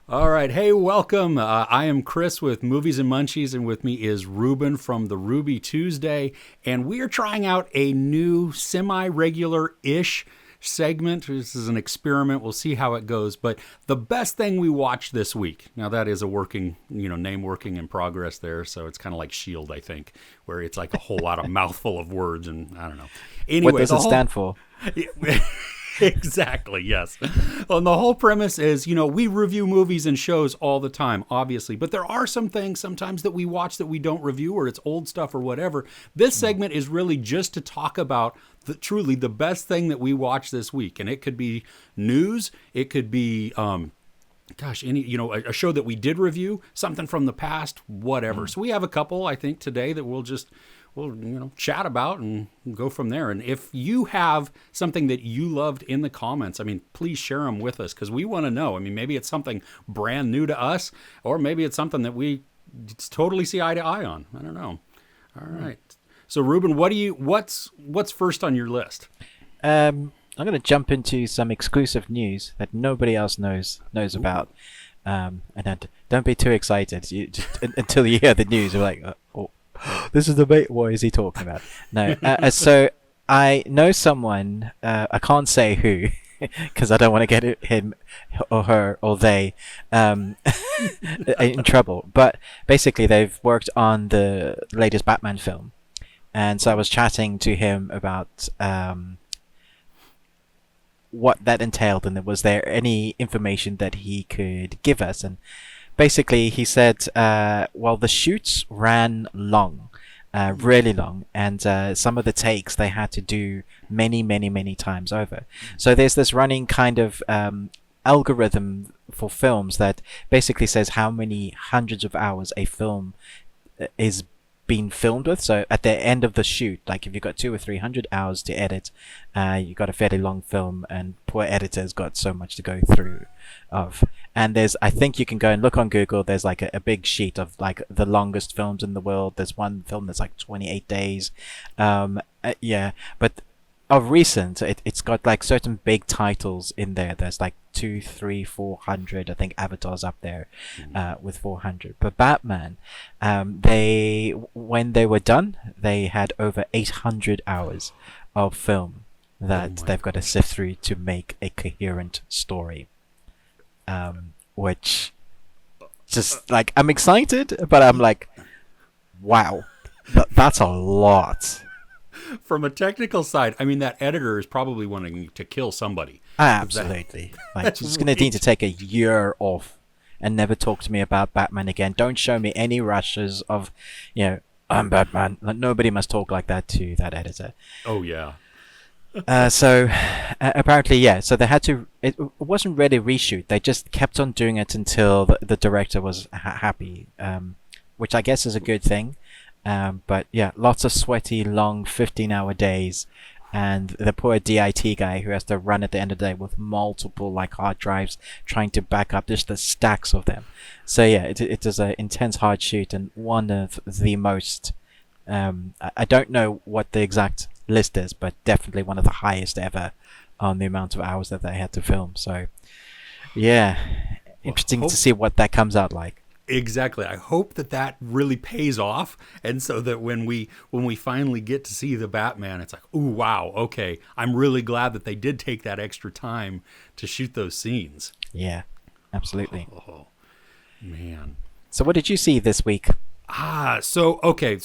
All right. Hey, welcome. I am Chris with Movies and Munchies, and with me is Ruben from the Ruby Tuesday. And we are trying out a new semi-regular-ish segment. This is an experiment. We'll see how it goes. But the best thing we watched this week, now that is a working, name working in progress there. So it's kind of like Shield, I think, where it's like a whole lot of mouthful of words and I don't know. Anyway, What does it stand for? Exactly, yes. Well, and the whole premise is, we review movies and shows all the time, obviously, but there are some things sometimes that we watch that we don't review, or it's old stuff or whatever. This segment is really just to talk about truly the best thing that we watched this week, and it could be news, it could be a show that we did review, something from the past, whatever. So we have a couple, I think, today that we'll chat about and go from there. And if you have something that you loved in the comments, please share them with us because we want to know. Maybe it's something brand new to us, or maybe it's something that we totally see eye to eye on. I don't know. All right. So Ruben, what's first on your list? I'm going to jump into some exclusive news that nobody else knows about. And don't be too excited until you hear the news. You're like, oh, this is the bait. What is he talking about? No. So I know someone. I can't say who because I don't want to get him or her or they in trouble. But basically, they've worked on the latest Batman film, and so I was chatting to him about what that entailed, and was there any information that he could give us. And basically he said, well, the shoots ran long, really long, and some of the takes they had to do many times over. So there's this running kind of algorithm for films that basically says how many hundreds of hours a film is been filmed with. So at the end of the shoot, like if you've got 200 or 300 hours to edit, you've got a fairly long film, and poor editors got so much to go through of. And I think you can go and look on Google, there's like a big sheet of like the longest films in the world. There's one film that's like 28 days. But of recent, it's got like certain big titles in there. There's like 200, 300, 400. I think Avatar's up there with 400. But Batman, when they were done, they had over 800 hours of film that they've got to sift through to make a coherent story. Which just like, I'm excited, but I'm like, wow, that's a lot. From a technical side, that editor is probably wanting to kill somebody. Absolutely. Like, she's going to need to take a year off and never talk to me about Batman again. Don't show me any rushes of, I'm Batman. Like, nobody must talk like that to that editor. Oh, yeah. Apparently, yeah. So they had to. It wasn't really reshoot. They just kept on doing it until the director was happy, which I guess is a good thing. But yeah, lots of sweaty, long 15-hour days, and the poor DIT guy who has to run at the end of the day with multiple like hard drives trying to back up just the stacks of them. So yeah, it is an intense hard shoot, and one of the most. I don't know what the exact list is, but definitely one of the highest ever on the amount of hours that they had to film. So yeah, interesting to see what that comes out like. Exactly. I hope that really pays off, and so that when we finally get to see the Batman, it's like, ooh, wow, okay. I'm really glad that they did take that extra time to shoot those scenes. Yeah, absolutely. Oh, man. So what did you see this week? So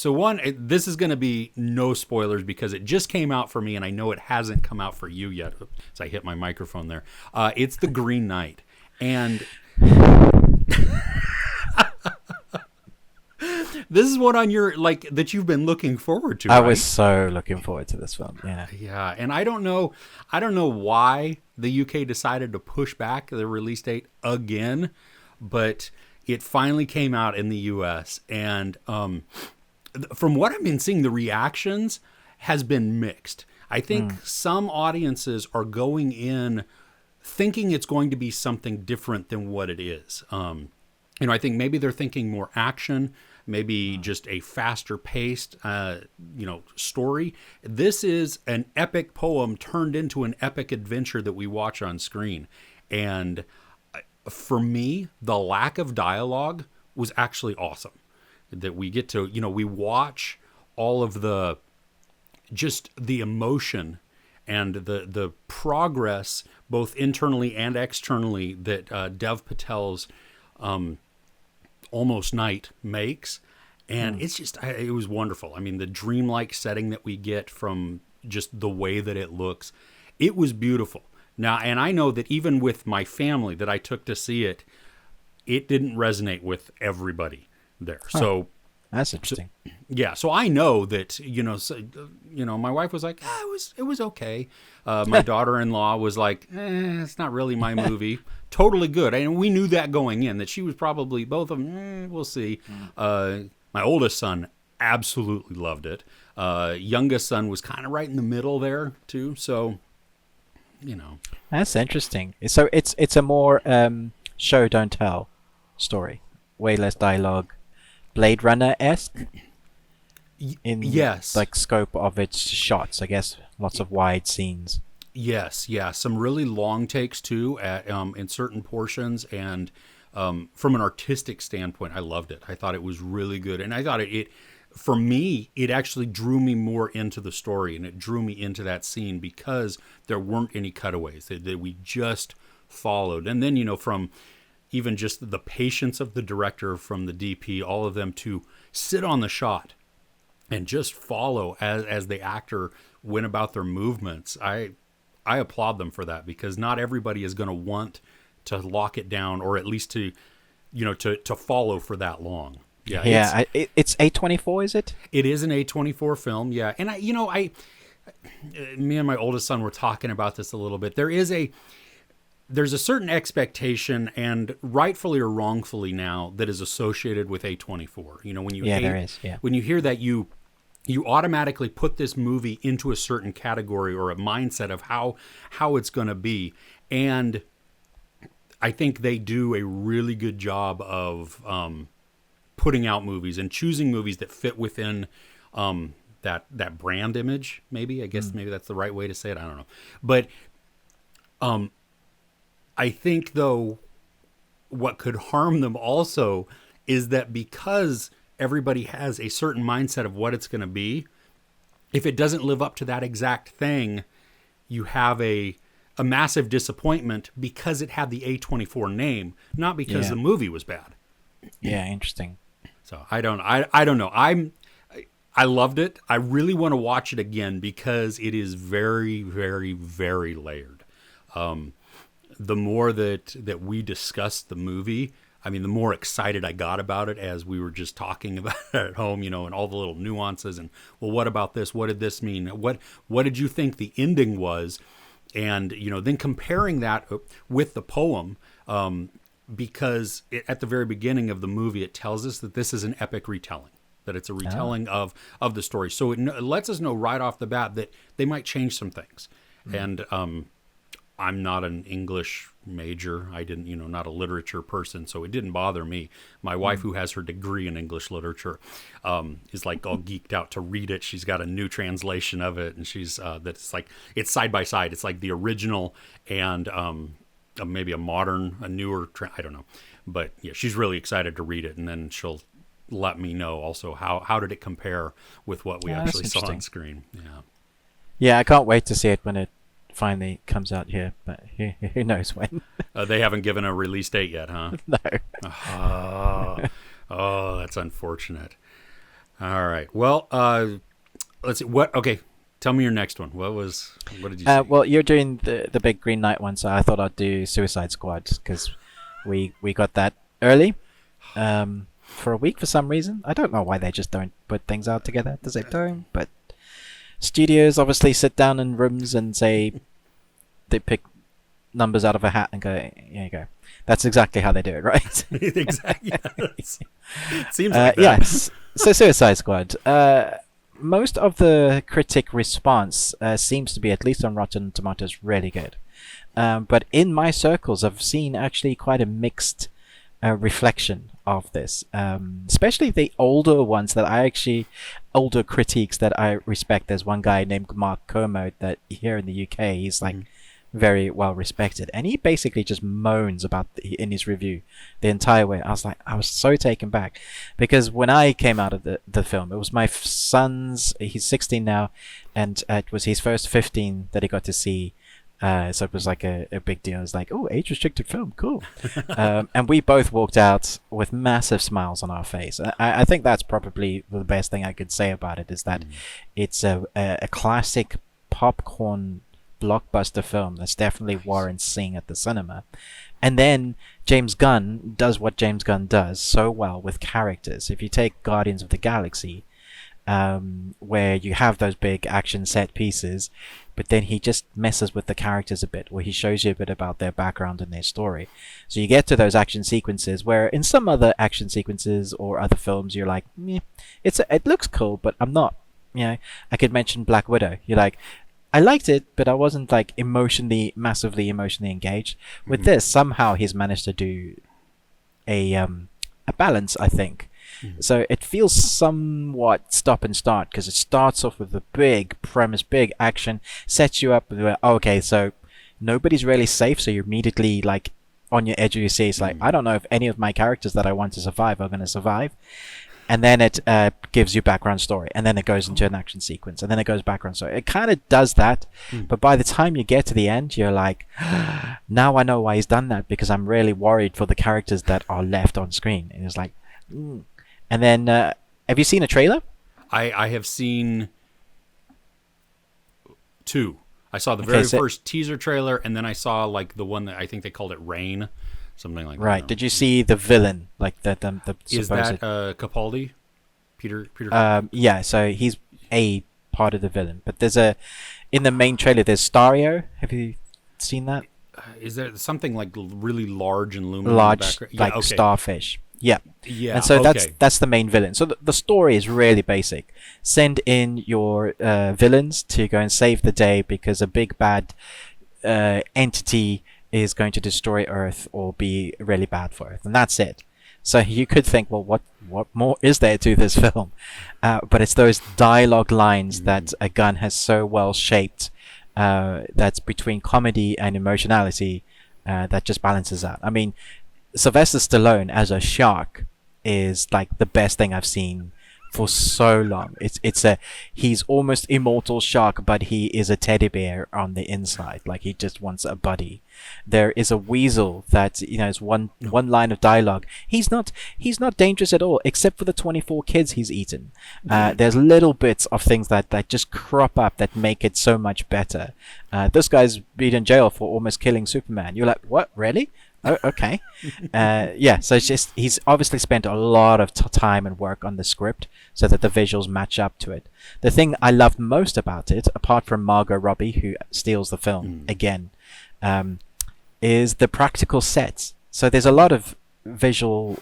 one, this is going to be no spoilers because it just came out for me, and I know it hasn't come out for you yet. Oops, I hit my microphone there. It's The Green Knight, and this is one on your that you've been looking forward to. I right? was so looking forward to this film. Yeah, and I don't know why the UK decided to push back the release date again, but it finally came out in the US, and from what I've been seeing, the reactions has been mixed. I think some audiences are going in thinking it's going to be something different than what it is. I think maybe they're thinking more action, maybe just a faster paced, story. This is an epic poem turned into an epic adventure that we watch on screen. And for me, the lack of dialogue was actually awesome. That we get to, we watch all of just the emotion and the progress, both internally and externally, that Dev Patel's Almost Night makes. And it's just, it was wonderful. I mean, the dreamlike setting that we get from just the way that it looks, it was beautiful. Now, and I know that even with my family that I took to see it, it didn't resonate with everybody there. Huh. So that's interesting. So I know that, my wife was like, it was okay. My daughter-in-law was like, it's not really my movie. Totally good. And we knew that going in, that she was probably, both of them, we'll see. My oldest son absolutely loved it. Youngest son was kind of right in the middle there too. So, That's interesting. So it's a more show don't tell story, way less dialogue, Blade Runner-esque in yes, like scope of its shots. I guess lots of wide scenes. Yes, yeah, some really long takes too at in certain portions, and from an artistic standpoint, I loved it. I thought it was really good, and I thought it for me, it actually drew me more into the story, and it drew me into that scene because there weren't any cutaways that we just followed, and then from even just the patience of the director, from the DP, all of them to sit on the shot and just follow as the actor went about their movements. I applaud them for that, because not everybody is going to want to lock it down, or at least to follow for that long. Yeah, it's A24, is it? It is an A24 film, yeah. And me and my oldest son were talking about this a little bit. There's a certain expectation, and rightfully or wrongfully now, that is associated with A24. When you there is. Yeah. When you hear that, you automatically put this movie into a certain category or a mindset of how it's going to be. And I think they do a really good job of putting out movies and choosing movies that fit within that brand image. Maybe maybe that's the right way to say it. I don't know, but I think though what could harm them also is that because everybody has a certain mindset of what it's going to be, if it doesn't live up to that exact thing, you have a massive disappointment because it had the A24 name, not because the movie was bad. Yeah, interesting. So I don't know. I loved it. I really want to watch it again because it is very, very, very layered. The more that we discussed the movie, I mean, the more excited I got about it as we were just talking about it at home, and all the little nuances and, well, what about this? What did this mean? What did you think the ending was? And, then comparing that with the poem, because at the very beginning of the movie, it tells us that this is an epic retelling, that it's a retelling of the story. So it lets us know right off the bat that they might change some things. And I'm not an English major. I didn't, not a literature person, so it didn't bother me. My wife, who has her degree in English literature, is like all geeked out to read it. She's got a new translation of it, and she's that's like, it's side by side. It's like the original and maybe a newer, I don't know. But yeah, she's really excited to read it, and then she'll let me know also how did it compare with what we actually saw on screen. Yeah, I can't wait to see it when it finally comes out here, but who knows when. They haven't given a release date yet, huh? No. Oh, that's unfortunate. All right. Well, let's see. Okay, tell me your next one. What did you see? Well, you're doing the big Green Knight one, so I thought I'd do Suicide Squad because we got that early for a week for some reason. I don't know why they just don't put things out together at the same time, but studios obviously sit down in rooms and say they pick numbers out of a hat and go, here you go. That's exactly how they do it, right? Exactly. Yes. It seems like that. Yes. So Suicide Squad. Most of the critic response seems to be, at least on Rotten Tomatoes, really good. But in my circles, I've seen actually quite a mixed reflection of this, especially the older ones older critiques that I respect. There's one guy named Mark Kermode that here in the UK, he's like very well respected, and he basically just moans about in his review the entire way. I was so taken back, because when I came out of the film, it was my son's. He's 16 now, and it was his first 15 that he got to see. So it was like a big deal. It was like, oh, age-restricted film, cool. And we both walked out with massive smiles on our face. I think that's probably the best thing I could say about it, is that it's a classic popcorn blockbuster film that's definitely warrants seeing at the cinema. And then James Gunn does what James Gunn does so well with characters. If you take Guardians of the Galaxy, where you have those big action set pieces, but then he just messes with the characters a bit, where he shows you a bit about their background and their story. So you get to those action sequences where in some other action sequences or other films you're like, meh, it looks cool, but I'm not, I could mention Black Widow. You're like, I liked it, but I wasn't like massively emotionally engaged. With this, somehow he's managed to do a balance, I think. So it feels somewhat stop and start, because it starts off with a big premise, big action, sets you up with, okay, so nobody's really safe, so you're immediately like on your edge of your seat. It's like, I don't know if any of my characters that I want to survive are going to survive. And then it gives you background story, and then it goes into an action sequence, and then it goes background story. It kind of does that, but by the time you get to the end, you're like, now I know why he's done that, because I'm really worried for the characters that are left on screen. And it's like, And then, have you seen a trailer? I have seen 2. I saw the very first teaser trailer, and then I saw like the one that I think they called it Rain. Something like that. Right. Did you see the villain? Like the is supposed... that Capaldi? Peter. Yeah. So he's a part of the villain. But there's in the main trailer. There's Stario. Have you seen that? Is there something like really large and luminous? Large, in the like starfish. Yeah. Yeah. And so that's the main villain. So the story is really basic. Send in your villains to go and save the day, because a big bad entity is going to destroy Earth or be really bad for Earth, and that's it. So you could think, well, what more is there to this film? But it's those dialogue lines that a Gunn has so well shaped, that's between comedy and emotionality, that just balances out. I mean, Sylvester Stallone as a shark is like the best thing I've seen for so long. He's almost immortal shark, but he is a teddy bear on the inside. Like, he just wants a buddy. There is a weasel that, is one line of dialogue. He's not dangerous at all, except for the 24 kids he's eaten. There's little bits of things that just crop up that make it so much better. This guy's been in jail for almost killing Superman. You're like, what, really? Oh, okay. So it's just, he's obviously spent a lot of time and work on the script so that the visuals match up to it. The thing I loved most about it, apart from Margot Robbie, who steals the film again, is the practical sets. So there's a lot of visual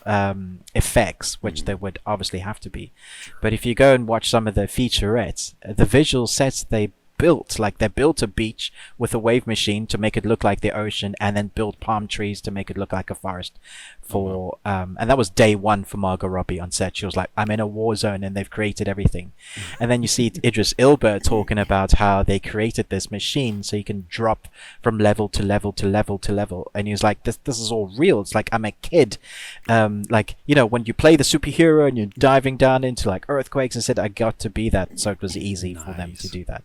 effects, which there would obviously have to be. But if you go and watch some of the featurettes, the visual sets they built a beach with a wave machine to make it look like the ocean, and then built palm trees to make it look like a forest. And that was day one for Margot Robbie on set. She was like, I'm in a war zone and they've created everything. And then you see Idris Elba talking about how they created this machine so you can drop from level to level to level to level. And he was like, this is all real. It's like I'm a kid. When you play the superhero and you're diving down into like earthquakes, and said I got to be that, so it was easy for them to do that.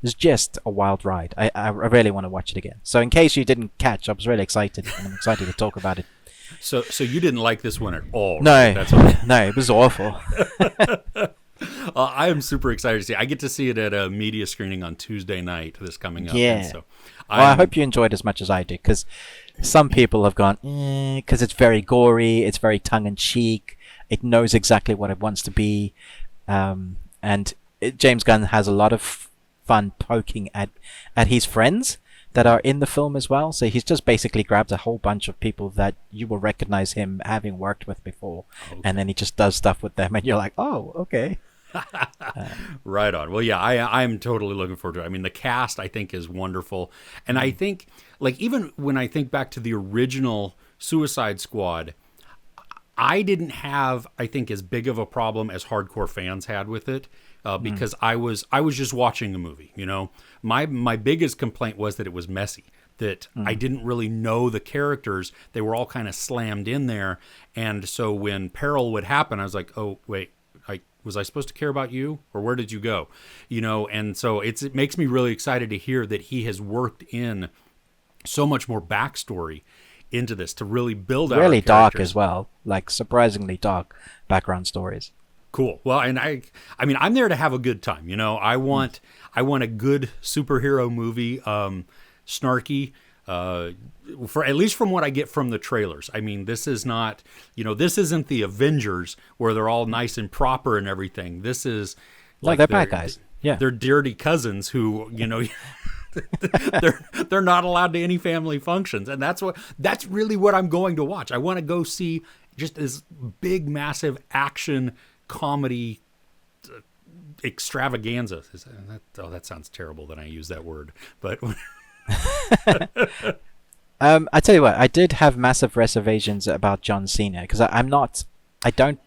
It's just a wild ride. I really want to watch it again. So in case you didn't catch, I was really excited, and I'm excited to talk about it. So you didn't like this one at all? No, right? That's okay. No, it was awful. I am super excited to see. I get to see it at a media screening on Tuesday night. This coming up. Yeah. So I hope you enjoyed as much as I did, because some people have gone, because it's very gory, it's very tongue-in-cheek, it knows exactly what it wants to be, James Gunn has a lot of fun poking at his friends that are in the film as well. So he's just basically grabbed a whole bunch of people that you will recognize him having worked with before, and then he just does stuff with them, and you're like, oh, okay. Right on. Well, yeah, I'm totally looking forward to it. I mean, the cast, I think, is wonderful. And I think, like, even when I think back to the original Suicide Squad, I didn't have, I think, as big of a problem as hardcore fans had with it, because I was just watching a movie. My biggest complaint was that it was messy. that I didn't really know the characters. They were all kind of slammed in there. And so when peril would happen, I was like, oh, wait, was I supposed to care about you, or where did you go? And so it makes me really excited to hear that he has worked in so much more backstory into this to really build out really our dark characters. as well, like surprisingly dark background stories. Cool. Well, and I mean, I'm there to have a good time. I want a good superhero movie, snarky, for at least from what I get from the trailers. I mean, this is not, this isn't the Avengers where they're all nice and proper and everything. This is Like they're bad guys. Yeah. They're dirty cousins who, they're not allowed to any family functions. And that's really what I'm going to watch. I want to go see just this big, massive action comedy extravaganza. That sounds terrible that I use that word, but I tell you what, I did have massive reservations about John Cena because I don't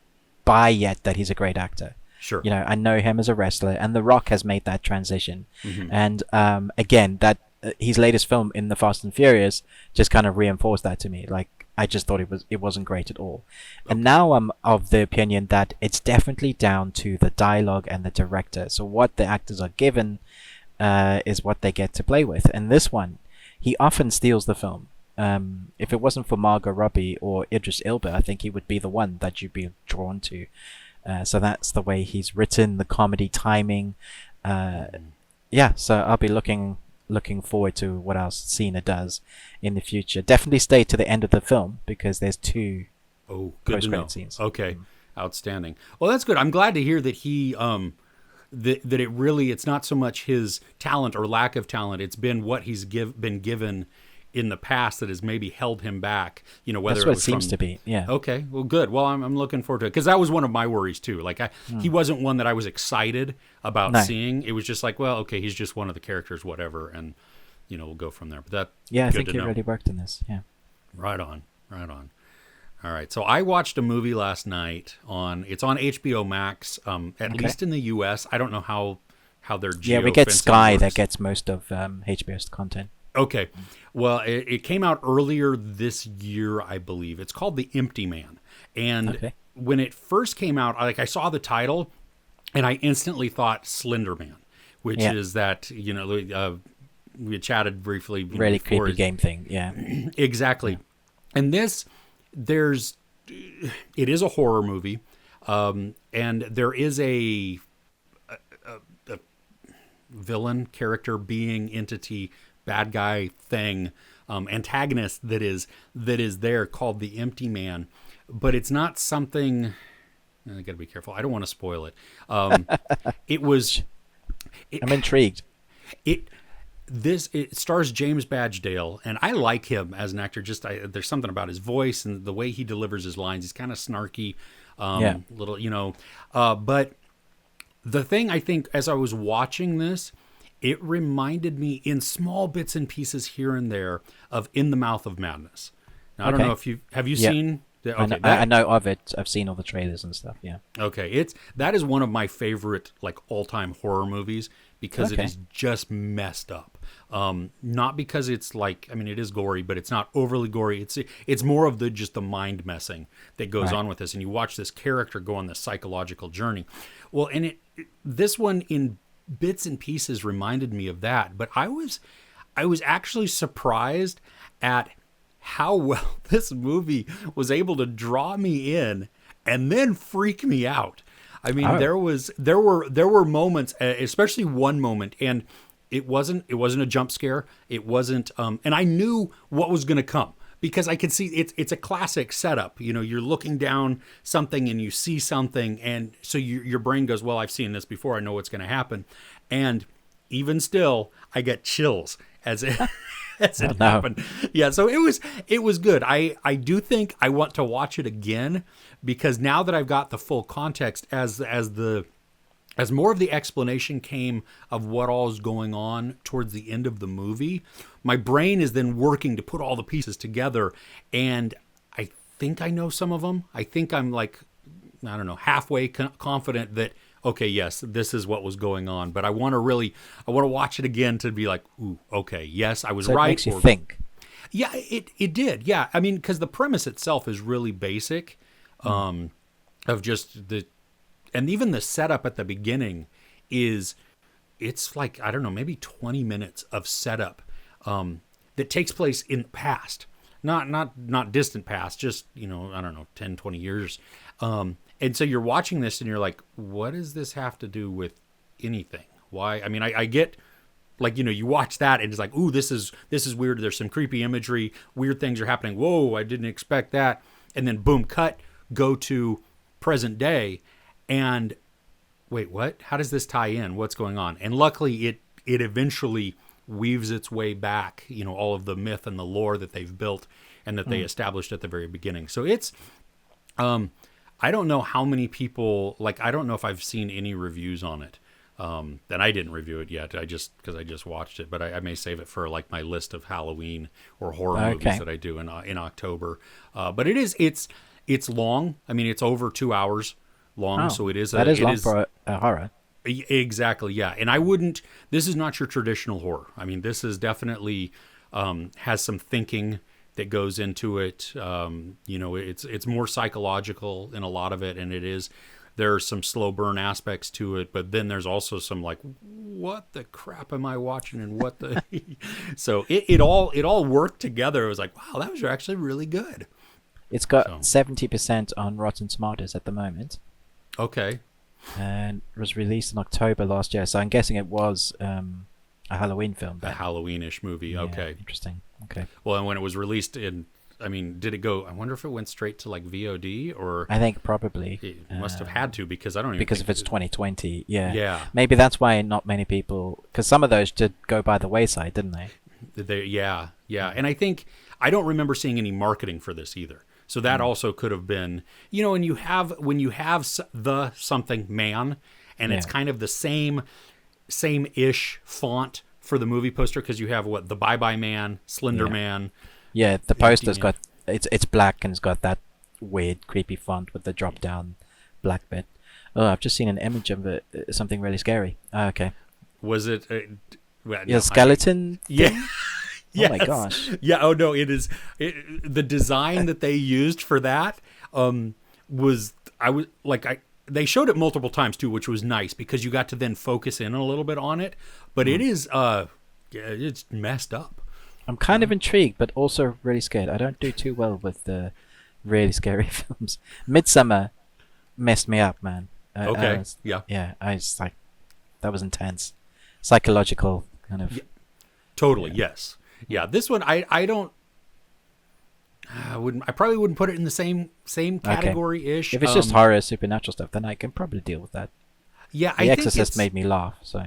buy yet that he's a great actor. Sure. I know him as a wrestler, and The Rock has made that transition. And again, that his latest film in the Fast and Furious just kind of reinforced that to me. Like, I just thought it wasn't great at all. Okay. And now I'm of the opinion that it's definitely down to the dialogue and the director. So what the actors are given is what they get to play with. And this one, he often steals the film. If it wasn't for Margot Robbie or Idris Elba, I think he would be the one that you'd be drawn to. So that's the way he's written, the comedy timing. Yeah, so I'll be looking forward to what else Cena does in the future. Definitely stay to the end of the film because there's 2 post-credit scenes. Okay, outstanding. Well, that's good. I'm glad to hear that he that it's not so much his talent or lack of talent. It's been what he's been given in the past that has maybe held him back. Whether that's what it seems to be. Yeah. Okay. Well, good. Well, I'm looking forward to it because that was one of my worries too. Like he wasn't one that I was excited about seeing. It was just like, well, okay, he's just one of the characters, whatever, and we'll go from there. But that I think he really worked in this. Yeah. Right on. All right. So I watched a movie last night it's on HBO Max. At least in the US. I don't know how their geo we get Sky works. That gets most of HBO's content. Okay. Well, it came out earlier this year, I believe. It's called The Empty Man. And when it first came out, I saw the title and I instantly thought Slender Man, which is that, we had chatted briefly. Really creepy game thing. Yeah. Exactly. Yeah. And it is a horror movie. And there is a villain character, being, entity, bad guy thing, antagonist that is there called the Empty Man, but it's not something. I got to be careful. I don't want to spoil it. I'm intrigued. It stars James Badgedale, and I like him as an actor. There's something about his voice and the way he delivers his lines. He's kind of snarky, little, but the thing I think as I was watching this, it reminded me in small bits and pieces here and there of In the Mouth of Madness. Now, I don't know if have you seen? Okay, I know of it. I've seen all the trailers and stuff. Yeah. Okay, that is one of my favorite all-time horror movies because it is just messed up. Not because it's it is gory, but it's not overly gory. It's more of just the mind messing that goes on with this, and you watch this character go on this psychological journey. Well, and this one in bits and pieces reminded me of that, but I was actually surprised at how well this movie was able to draw me in and then freak me out. I mean, there were moments, especially one moment, and it wasn't a jump scare. It wasn't, and I knew what was going to come because I could see it's a classic setup. You're looking down something and you see something, and so your brain goes, well, I've seen this before. I know what's going to happen. And even still, I get chills as it happened. Yeah, so it was good. I do think I want to watch it again because now that I've got the full context as more of the explanation came of what all is going on towards the end of the movie, my brain is then working to put all the pieces together, and I think I know some of them. I think I'm halfway confident that okay, yes, this is what was going on. But I want to watch it again to be like, ooh, okay, yes, I was So it right. makes you think. Yeah, it did. Yeah, I mean, because the premise itself is really basic, of just and even the setup at the beginning is, it's like, I don't know, maybe 20 minutes of setup that takes place in the past, not distant past, just, I don't know, 10, 20 years. And so you're watching this and you're like, what does this have to do with anything? Why? I mean, I get, like, you watch that and it's like, ooh, this is weird. There's some creepy imagery. Weird things are happening. Whoa, I didn't expect that. And then boom, cut, go to present day. And wait, what? How does this tie in? What's going on? And luckily it eventually weaves its way back, all of the myth and the lore that they've built and that they established at the very beginning. So it's, I don't know how many people, like, I don't know if I've seen any reviews on it. And I didn't review it yet. Because I just watched it, but I may save it for like my list of Halloween or horror movies that I do in October. But it's long. I mean, it's over 2 hours long. So it is long for a horror. Exactly. Yeah. And this is not your traditional horror. I mean, this is definitely, has some thinking that goes into it. It's more psychological in a lot of it. And there are some slow burn aspects to it, but then there's also some like, what the crap am I watching, and what the so it all worked together. It was like, wow, that was actually really good. It's got 70% on Rotten Tomatoes at the moment. Okay. And it was released in October last year, so I'm guessing it was a Halloween film. A Halloween-ish movie. Yeah, okay. Interesting. Okay. Well, and when it was released did it go? I wonder if it went straight to like VOD, or I think probably it must have had to, because I don't even because think if it's 2020, yeah, maybe that's why not many people, because some of those did go by the wayside, didn't they? Yeah, and I don't remember seeing any marketing for this either. So that also could have been, and when you have the something man, and it's kind of the same-ish font for the movie poster, because you have the Bye Bye Man, Slender Man. Yeah, the poster's got it's black and it's got that weird, creepy font with the drop down black bit. Oh, I've just seen an image of something really scary. Okay. Was it? Skeleton? Yeah. Yes. Oh my gosh. Yeah. Oh no, it is. The design that they used for that they showed it multiple times too, which was nice because you got to then focus in a little bit on it. But it is it's messed up. I'm kind of intrigued, but also really scared. I don't do too well with the really scary films. Midsummer messed me up, man. Okay. Yeah. I was like, that was intense, psychological kind of. Yeah, totally. Yeah. Yes. Yeah. This one, I probably wouldn't put it in the same category ish. If it's just horror, supernatural stuff, then I can probably deal with that. Yeah. The Exorcist made me laugh. So.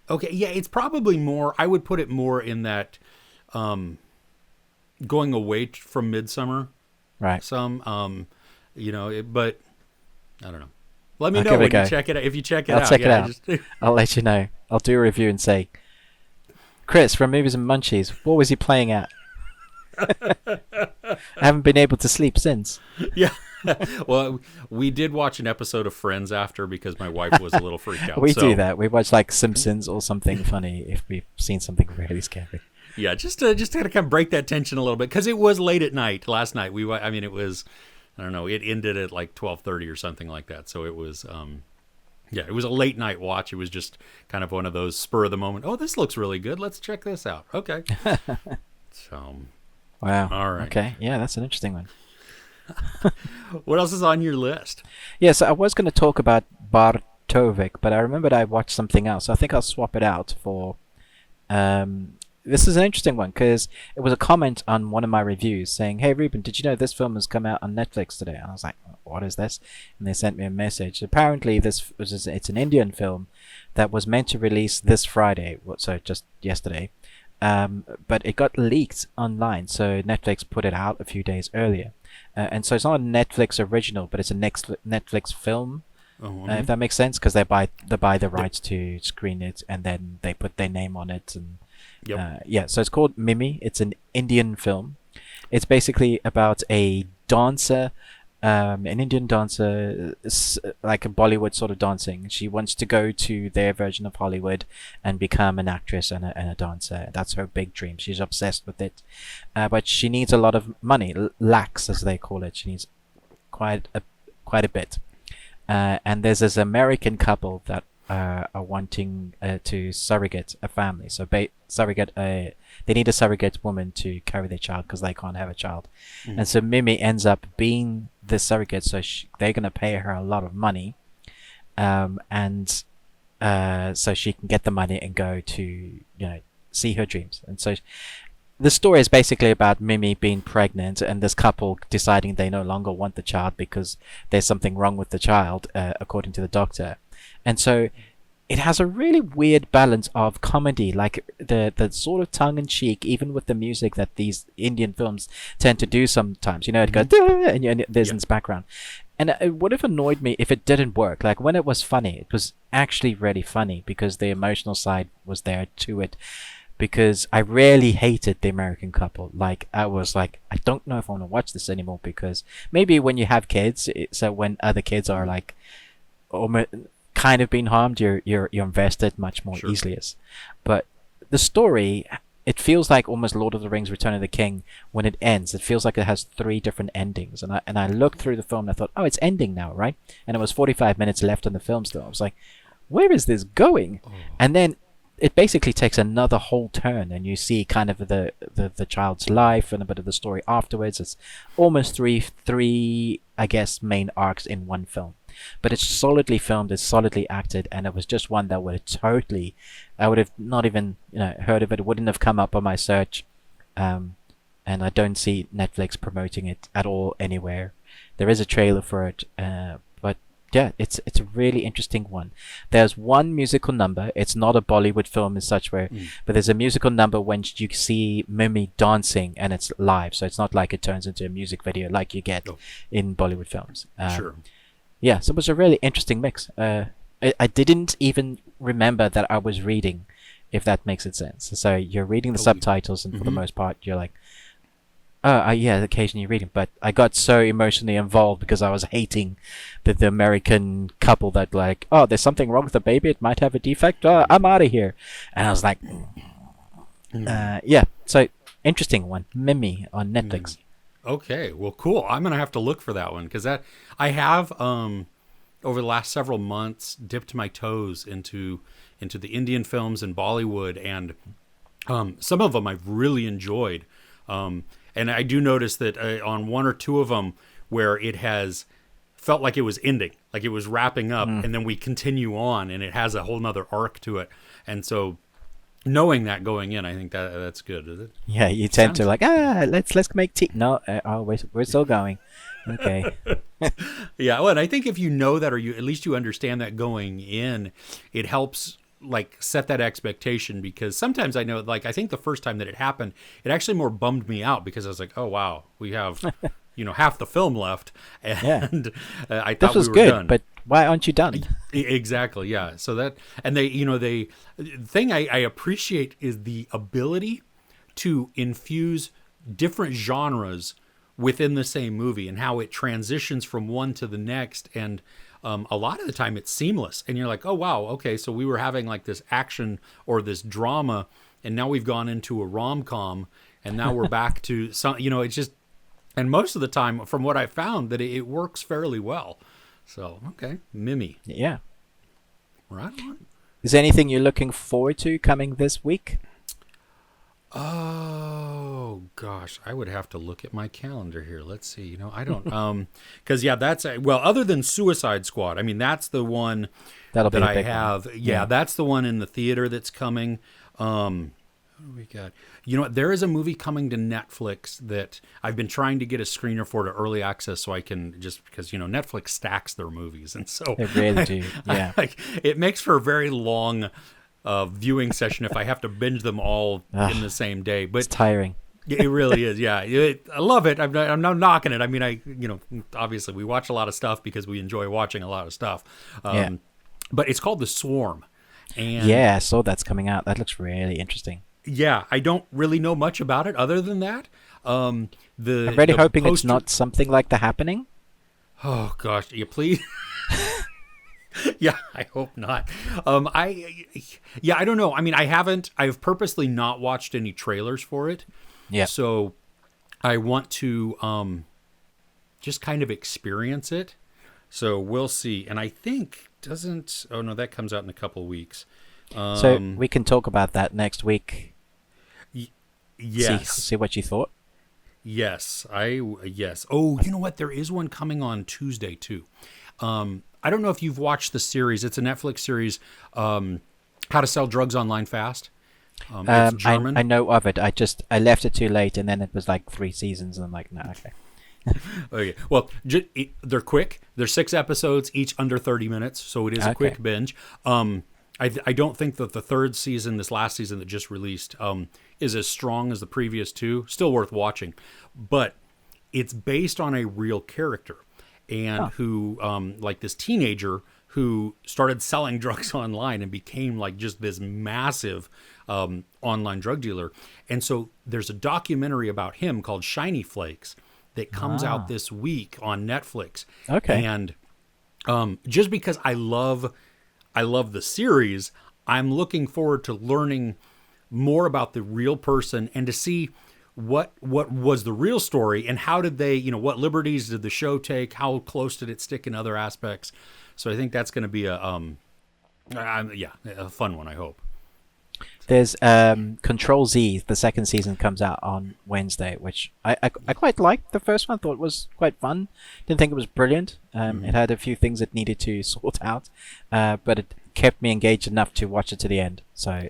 Okay. Yeah. It's probably more. I would put it more in that. Going away from Midsummer, right? Some, but I don't know. Let me know when you check it out. If you check it out, I'll check it out. I'll let you know. I'll do a review and say, Chris from Movies and Munchies, what was he playing at? I haven't been able to sleep since. Yeah. Well, we did watch an episode of Friends after because my wife was a little freaked out. We do that. We watch like Simpsons or something funny if we've seen something really scary. Yeah, just to kind of break that tension a little bit, because it was late at night last night. It was, I don't know, it ended at like 12:30 or something like that. So it was, it was a late night watch. It was just kind of one of those spur of the moment. Oh, this looks really good. Let's check this out. Okay. So. Wow. All right. Okay. Yeah, that's an interesting one. What else is on your list? Yeah, so I was going to talk about Bartovik, but I remembered I watched something else. So I think I'll swap it out for. This is an interesting one because it was a comment on one of my reviews saying, "Hey Ruben, did you know this film has come out on Netflix today?" And I was like, "What is this?" And they sent me a message. Apparently, it's an Indian film that was meant to release this Friday, so just yesterday, but it got leaked online, so Netflix put it out a few days earlier, and so it's not a Netflix original, but it's a Netflix film. If that makes sense, because they buy the rights to screen it, and then they put their name on it, and so it's called Mimi. It's an Indian film. It's basically about a dancer an Indian dancer, like a Bollywood sort of dancing. She wants to go to their version of Hollywood and become an actress and a dancer. That's her big dream. She's obsessed with it. But she needs a lot of money, lakhs as they call it. She needs quite a bit. And there's this American couple that are wanting to surrogate a family. So they need a surrogate woman to carry their child because they can't have a child. Mm-hmm. And so Mimi ends up being the surrogate, so they're going to pay her a lot of money, and so she can get the money and go to see her dreams. And so the story is basically about Mimi being pregnant and this couple deciding they no longer want the child because there's something wrong with the child, according to the doctor. And so it has a really weird balance of comedy, like the sort of tongue-in-cheek, even with the music that these Indian films tend to do sometimes. It goes, and there's in this background. And it would have annoyed me if it didn't work. Like, when it was funny, it was actually really funny because the emotional side was there to it. Because I really hated the American couple. Like, I was like, I don't know if I want to watch this anymore, because maybe when you have kids, so when other kids are like kind of being harmed, you're invested much more easily. But the story, it feels like almost Lord of the Rings: Return of the King. When it ends, it feels like it has 3 different endings. And I looked through the film and I thought, oh, it's ending now, right? And it was 45 minutes left on the film still. I was like, where is this going? And then it basically takes another whole turn, and you see kind of the child's life and a bit of the story afterwards. It's almost three I guess main arcs in one film, but it's solidly filmed, it's solidly acted, and it was just one that I would have not even heard of it. It wouldn't have come up on my search, and I don't see Netflix promoting it at all anywhere. There is a trailer for it, but yeah, it's a really interesting one. There's one musical number. It's not a Bollywood film as such, but there's a musical number when you see Mimi dancing, and it's live, so it's not like it turns into a music video like you get in Bollywood films. Sure. Yeah, so it was a really interesting mix. I didn't even remember that I was reading, if that makes sense. So you're reading the subtitles, and for the most part, you're like, yeah, occasionally reading, but I got so emotionally involved because I was hating the American couple that like, oh, there's something wrong with the baby, it might have a defect, I'm out of here. And I was like, yeah, so interesting one, Mimi on Netflix. Okay, well, cool. I'm gonna have to look for that one, because I have over the last several months dipped my toes into the Indian films and Bollywood, and some of them I've really enjoyed. And I do notice that on 1 or 2 of them where it has felt like it was ending, like it was wrapping up, and then we continue on, and it has a whole nother arc to it. And so knowing that going in, I think that's good. Yeah, you tend to like, let's make tea. No, we're still going. Okay. Yeah, well, and I think if you know that, or at least you understand that going in, it helps like set that expectation, because sometimes I know, like, I think the first time that it happened, it actually more bummed me out, because I was like, oh wow, we have half the film left, and I thought this was we were good, done. but why aren't you done? Exactly, yeah. So that, and the thing I appreciate is the ability to infuse different genres within the same movie, and how it transitions from one to the next, and a lot of the time it's seamless, and you're like, oh wow, okay, so we were having like this action or this drama, and now we've gone into a rom-com, and now we're back to some, it's just, and most of the time, from what I found, that it works fairly well. So, okay, Mimi. Yeah. Right on. Is there anything you're looking forward to coming this week? Oh gosh, I would have to look at my calendar here. Let's see. I don't. Because that's other than Suicide Squad. I mean, that's the one that I have. Yeah, that's the one in the theater that's coming. What do we got? There is a movie coming to Netflix that I've been trying to get a screener for to early access, so I can, just because Netflix stacks their movies, and so they really do. Yeah, it makes for a very long viewing session if I have to binge them all in the same day. But it's tiring. It really is. Yeah, I love it. I'm not knocking it. I mean, obviously we watch a lot of stuff because we enjoy watching a lot of stuff. But it's called The Swarm. And yeah, I saw that's coming out. That looks really interesting. Yeah, I don't really know much about it other than that. I'm really hoping it's not something like The Happening. Oh gosh, you please. Yeah, I hope not. I don't know. I mean, I've purposely not watched any trailers for it. Yeah. So I want to just kind of experience it. So we'll see. And I think oh no, that comes out in a couple weeks. So we can talk about that next week. Yes. See what you thought. Yes. Yes. Oh, you know what? There is one coming on Tuesday too. I don't know if you've watched the series. It's a Netflix series, How to Sell Drugs Online Fast. It's German. I know of it. I left it too late, and then it was like 3 seasons, and I'm like, no, okay. Okay. Well, they're quick. They're 6 episodes, each under 30 minutes, so it is a quick binge. I don't think that the third season, this last season that just released, is as strong as the previous 2. Still worth watching, but it's based on a real character. And who, like this teenager who started selling drugs online and became like just this massive online drug dealer. And so there's a documentary about him called Shiny Flakes that comes out this week on Netflix. Okay. And just because I love the series, I'm looking forward to learning more about the real person and to see what was the real story and how did they, what liberties did the show take? How close did it stick in other aspects? So I think that's going to be a fun one, I hope. There's Control Z. The second season comes out on Wednesday, which I quite liked. The first one, thought it was quite fun. Didn't think it was brilliant. It had a few things it needed to sort out, but it kept me engaged enough to watch it to the end. So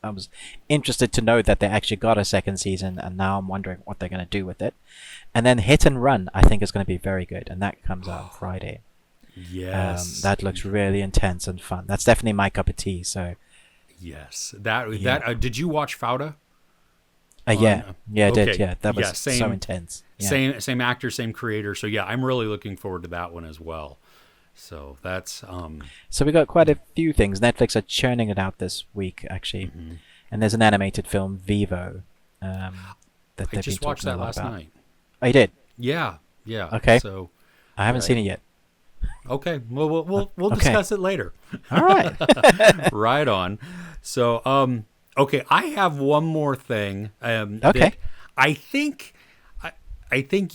I was interested to know that they actually got a second season, and now I'm wondering what they're going to do with it. And then Hit and Run, I think, is going to be very good, and that comes out on Friday. Yes, that looks really intense and fun. That's definitely my cup of tea. So yes, did you watch Fauda? Yeah, I did. Okay. Yeah, that was so intense. Yeah. Same actor, same creator. So yeah, I'm really looking forward to that one as well. So that's So we got quite a few things. Netflix are churning it out this week, actually, and there's an animated film, Vivo. That I just watched that last night. Oh, you did? Yeah. Okay. So I haven't seen it yet. Okay. Well, we'll discuss it later. All right. Right on. So okay, I have one more thing. Okay. That I think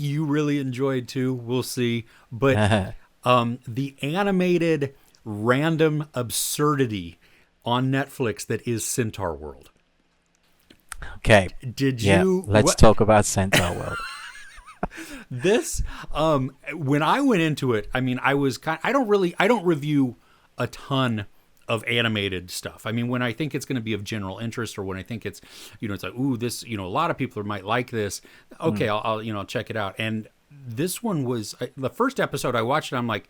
you really enjoyed too. We'll see, but. The animated random absurdity on Netflix that is Centaurworld. Okay. Let's talk about Centaurworld. This, when I went into it, I mean, I don't review a ton of animated stuff. I mean, when I think it's going to be of general interest, or when I think it's, it's like, ooh, this, a lot of people might like this. Okay, I'll check it out. And this one was the first episode I watched, and I'm like,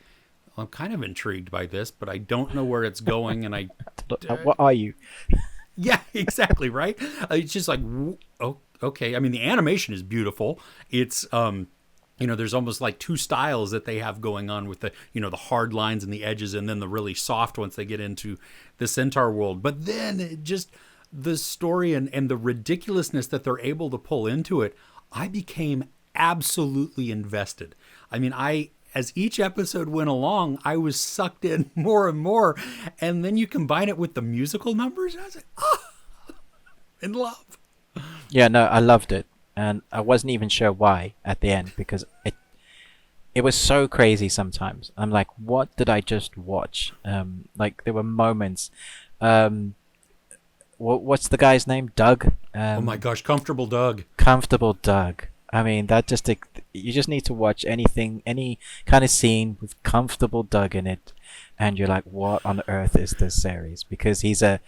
well, I'm kind of intrigued by this, but I don't know where it's going. And what are you? Yeah, exactly. Right. It's just like, oh, okay. I mean, the animation is beautiful. It's, there's almost like 2 styles that they have going on with the, the hard lines and the edges, and then the really soft once they get into the Centaurworld. But then the story and the ridiculousness that they're able to pull into it, I became absolutely invested. I mean, as each episode went along, I was sucked in more and more. And then you combine it with the musical numbers, I was like, in love. Yeah, no, I loved it. And I wasn't even sure why at the end, because it was so crazy sometimes. I'm like, what did I just watch? Like, there were moments. What's the guy's name? Doug? Oh my gosh, Comfortable Doug. Comfortable Doug. I mean, you just need to watch any kind of scene with Comfortable Doug in it, and you're like, what on earth is this series? Because he's a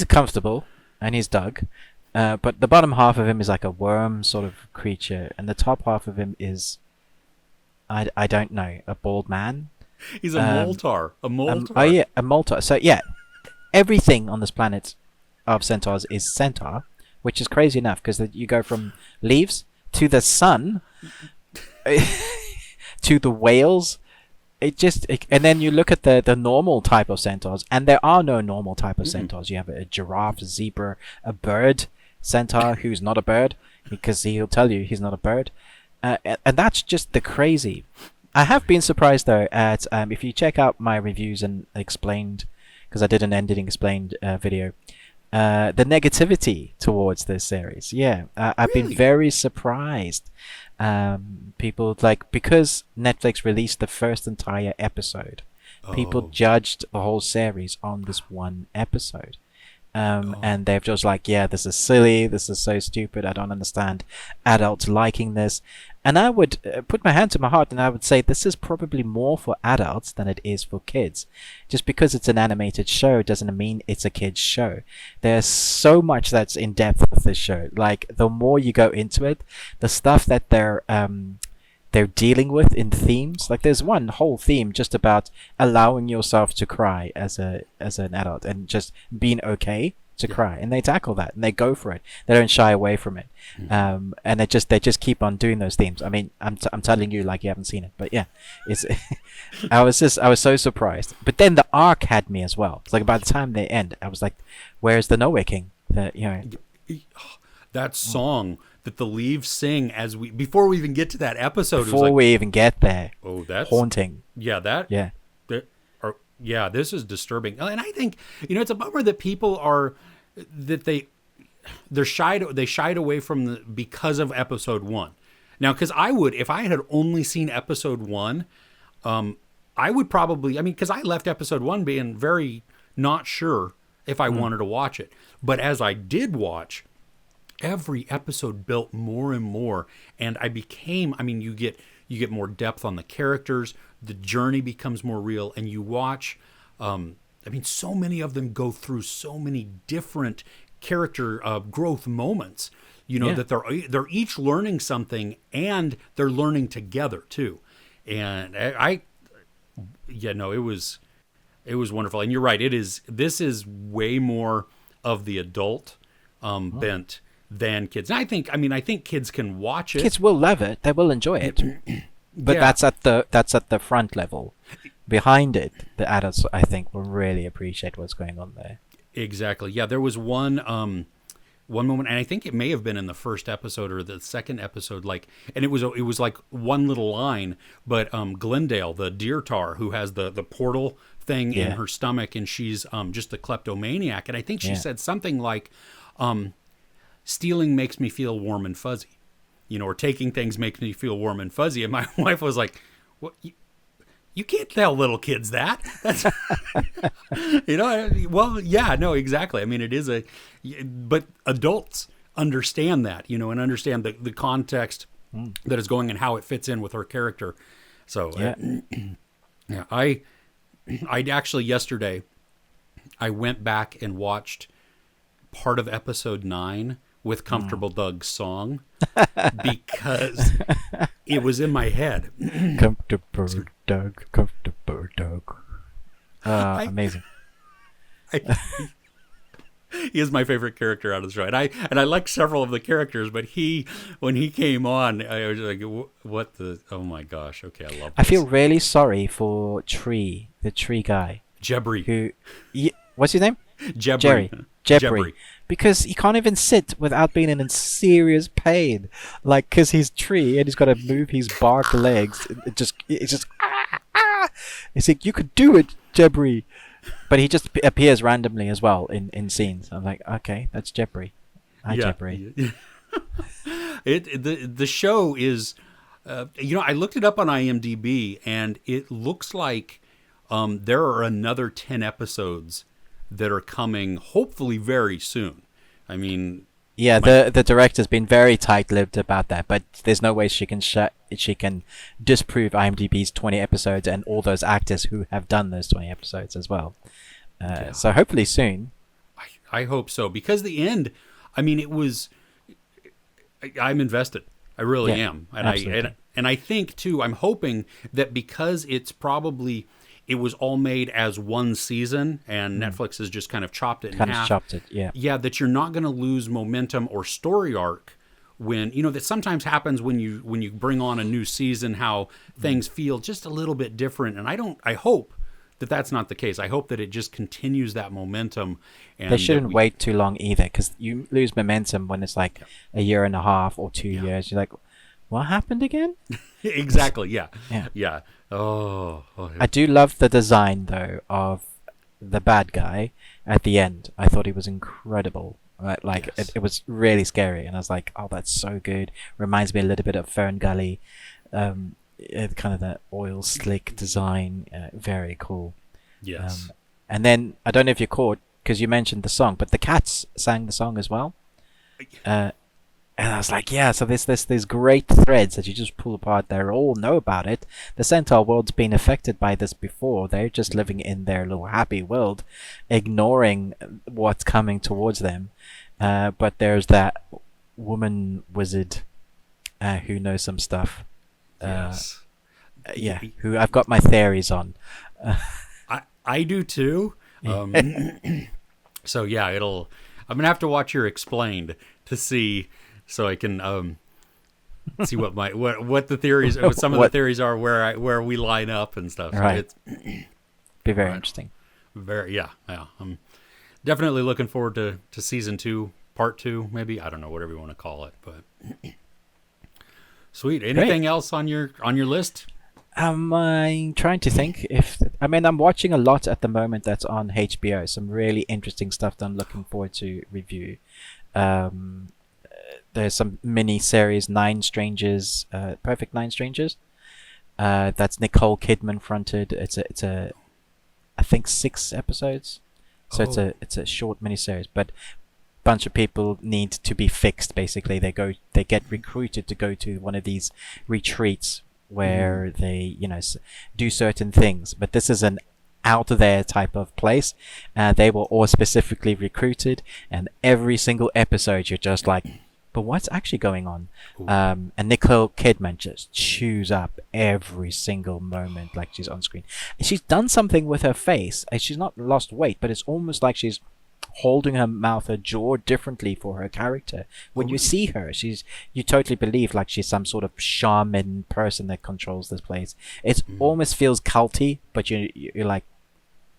comfortable, and he's Doug, but the bottom half of him is like a worm sort of creature, and the top half of him is, I don't know, a bald man. He's a Moltar. A Moltar. Oh yeah, a Moltar. So yeah, everything on this planet of centaurs is centaur. Which is crazy enough, because you go from leaves to the sun to the whales. And then you look at the normal type of centaurs, and there are no normal type of centaurs. You have a giraffe, a zebra, a bird centaur who's not a bird, because he'll tell you he's not a bird. And that's just the crazy. I have been surprised though at if you check out my reviews and explained, because I did an ending explained video, the negativity towards this series. Yeah, I've been Really? very surprised. People like, because Netflix released the first entire episode, people Oh. judged the whole series on this one episode. And they've just like, yeah, this is silly, this is so stupid, I don't understand adults liking this. And I would put my hand to my heart and I would say this is probably more for adults than it is for kids. Just because it's an animated show doesn't mean it's a kid's show. There's so much that's in depth with this show. Like, the more you go into it, the stuff that they're dealing with in themes. Like, there's one whole theme just about allowing yourself to cry as an adult and just being okay to cry, and they tackle that and they go for it. They don't shy away from it. And they just keep on doing those themes. I mean, I'm telling you like you haven't seen it, but yeah, it's I was so surprised. But then the arc had me as well. It's like, by the time they end, I was like, where's the Nowhere King? That song that the leaves sing before we even get to that episode. Before we even get there. Oh, that's haunting. Yeah, Yeah. This is disturbing. And I think, it's a bummer that people are, that they shied away from because of episode 1. Now, because if I had only seen episode 1, I would probably, because I left episode 1 being very not sure if I wanted to watch it. But as I did watch, every episode built more and more, and I became, you get more depth on the characters, the journey becomes more real, and you watch, so many of them go through so many different character growth moments, that they're each learning something, and they're learning together too. And it was wonderful. And you're right, this is way more of the adult bent than kids. And I think kids can watch it. Kids will love it. They will enjoy it. But that's at the front level. Behind it, the adults, I think, will really appreciate what's going on there. Exactly. Yeah, there was one moment, and I think it may have been in the first episode or the second episode, and it was like one little line, but Glendale, the deer tar who has the portal thing in her stomach, and she's just a kleptomaniac, and I think she said something like, stealing makes me feel warm and fuzzy, or taking things makes me feel warm and fuzzy. And my wife was like, "What? You can't tell little kids that." That's, well, yeah, no, exactly. It is but adults understand that, and understand the context that is going and how it fits in with her character. So, I actually yesterday, I went back and watched part of episode 9 with Comfortable Doug's song because it was in my head. Comfortable Doug, Comfortable Doug. Amazing. He is my favorite character out of the show, and I like several of the characters, but when he came on, I was like, "What the? Oh my gosh!" Okay, I love this. I feel really sorry for the tree guy. Jebri. What's his name? Jebri. Because he can't even sit without being in serious pain, because he's tree and he's got to move his bark legs. It's just It's like, you could do it, Jebri, but he just appears randomly as well in scenes. I'm like, okay, that's Jebri. Hi, Jebri. The show is, I looked it up on IMDb, and it looks like there are another 10 episodes that are coming hopefully very soon. Yeah, the director's been very tight-lipped about that, but there's no way she can disprove IMDb's 20 episodes and all those actors who have done those 20 episodes as well. So hopefully soon. I hope so, because the end, it was. I'm invested. I really am, and I think too. I'm hoping that because it was all made as one season, and Netflix has just kind of chopped it in half. Yeah, that you're not going to lose momentum or story arc when, that sometimes happens when you bring on a new season, how things feel just a little bit different. And I hope that that's not the case. I hope that it just continues that momentum. And they shouldn't wait too long either, because you lose momentum when it's like a year and a half or 2 years. You're like, what happened again? Exactly. Yeah. Yeah. Yeah. Oh. I do love the design though of the bad guy at the end. I thought he was incredible. Right? Like Yes. it was really scary, and I was like, "Oh, that's so good." Reminds me a little bit of Fern Gully, kind of that oil slick design. Very cool. Yes. And then I don't know if you caught because you mentioned the song, but the Cats sang the song as well. And I was like, yeah, so there's great threads that you just pull apart there. All know about it. The Centaur world's been affected by this before. They're just living in their little happy world, ignoring what's coming towards them. But there's that woman wizard who knows some stuff. Yes. Yeah, who I've got my theories on. I do too. So yeah, I'm gonna have to watch your Explained to see, so I can see what the theories, what some of the theories are, where we line up and stuff. So Right. it's Be very interesting. yeah. I'm definitely looking forward to season 2, part 2, maybe. I don't know, whatever you want to call it, but sweet. Anything else on your list? I'm trying to think I'm watching a lot at the moment that's on HBO. Some really interesting stuff that I'm looking forward to review. There's some mini series, Perfect Nine Strangers. That's Nicole Kidman fronted. It's a I think 6 episodes. So it's a short mini series, but bunch of people need to be fixed. Basically, they get recruited to go to one of these retreats where they do certain things, but this is an out there type of place. They were all specifically recruited, and every single episode you're just like, but what's actually going on? And Nicole Kidman just chews up every single moment like she's on screen. She's done something with her face, and she's not lost weight, but it's almost like she's holding her mouth, her jaw differently for her character. When you see her, you totally believe like she's some sort of shaman person that controls this place. It almost feels culty, but you're like,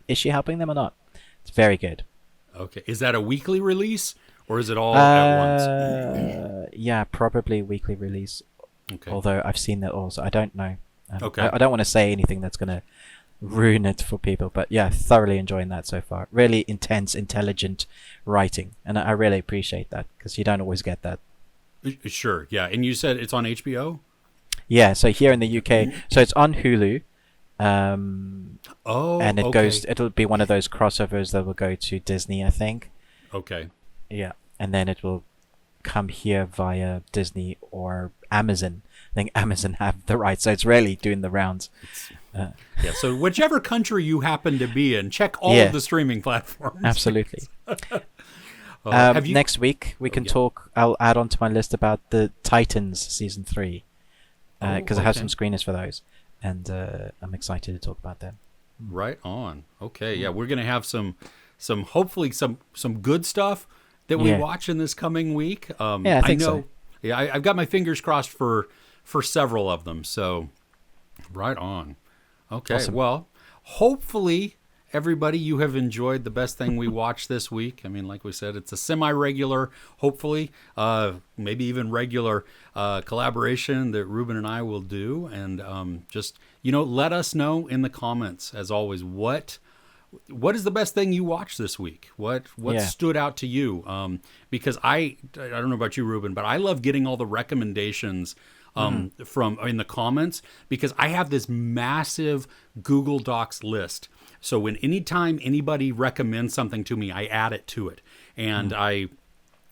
is she helping them or not? It's very good. Okay, is that a weekly release or is it all at once? Yeah, probably weekly release. Okay. Although I've seen that also, I don't know. Okay. I don't want to say anything that's gonna ruin it for people, but yeah, thoroughly enjoying that so far. Really intense, intelligent writing, and I really appreciate that because you don't always get that. Sure, yeah. And you said it's on HBO? Yeah, so here in the UK, so it's on Hulu. And it'll be one of those crossovers that will go to Disney, I think. Okay. Yeah, and then it will come here via Disney or Amazon. I think Amazon have the rights, so it's really doing the rounds. Yeah, so whichever country you happen to be in, check all of the streaming platforms. Absolutely. Have you... Next week we can talk. I'll add on to my list about the Titans season 3 because I have some screeners for those, and I'm excited to talk about them. Right on. Okay, yeah, we're gonna have some hopefully some good stuff that we watch in this coming week. I think so. Yeah, I've got my fingers crossed for several of them. So, right on. Okay, Awesome. Well, hopefully everybody, you have enjoyed the best thing we watched this week. I mean, like we said, it's a semi-regular, hopefully, maybe even regular collaboration that Ruben and I will do. And just, let us know in the comments, as always, what is the best thing you watched this week? What stood out to you? Because I don't know about you, Ruben, but I love getting all the recommendations from in the comments, because I have this massive Google Docs list. So when anytime anybody recommends something to me, I add it to it, and I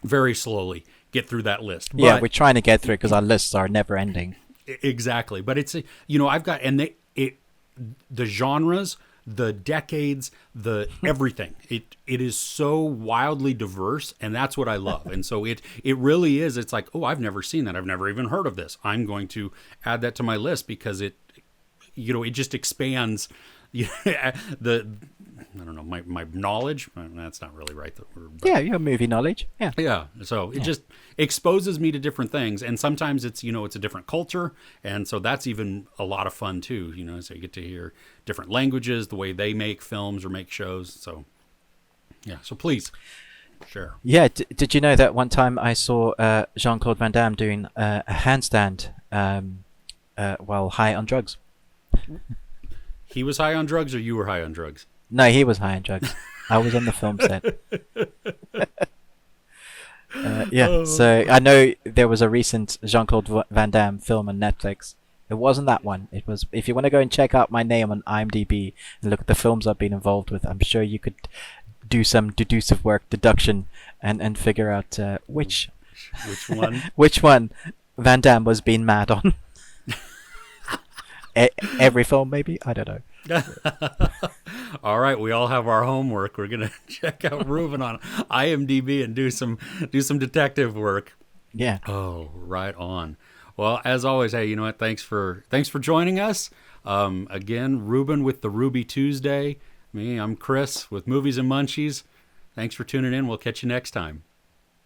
very slowly get through that list. But we're trying to get through it because our lists are never ending. Exactly, but it's I've got the genres, the decades, the everything. It is so wildly diverse, and that's what I love. And so it really is. It's like, oh, I've never seen that. I've never even heard of this. I'm going to add that to my list because it just expands I don't know, my knowledge. That's not really right. Yeah, you have movie knowledge. Yeah. Yeah. So it just exposes me to different things, and sometimes it's it's a different culture, and so that's even a lot of fun too. So you get to hear different languages, the way they make films or make shows. So yeah. So please. Sure. Yeah, did you know that one time I saw Jean-Claude Van Damme doing a handstand while high on drugs? He was high on drugs, or you were high on drugs? No, he was high on drugs. I was on the film set. Yeah, so I know there was a recent Jean-Claude Van Damme film on Netflix. It wasn't that one. It was, if you want to go and check out my name on IMDb and look at the films I've been involved with, I'm sure you could do some deductive work, deduction, and figure out which one which one Van Damme was being mad on. Every film, maybe? I don't know. All right, we all have our homework. We're gonna check out Ruben on IMDb and do some detective work. Yeah. Oh, right on. Well, as always, hey, you know what? Thanks for joining us. Again, Ruben with the Ruby Tuesday. Me, I'm Chris with Movies and Munchies. Thanks for tuning in. We'll catch you next time.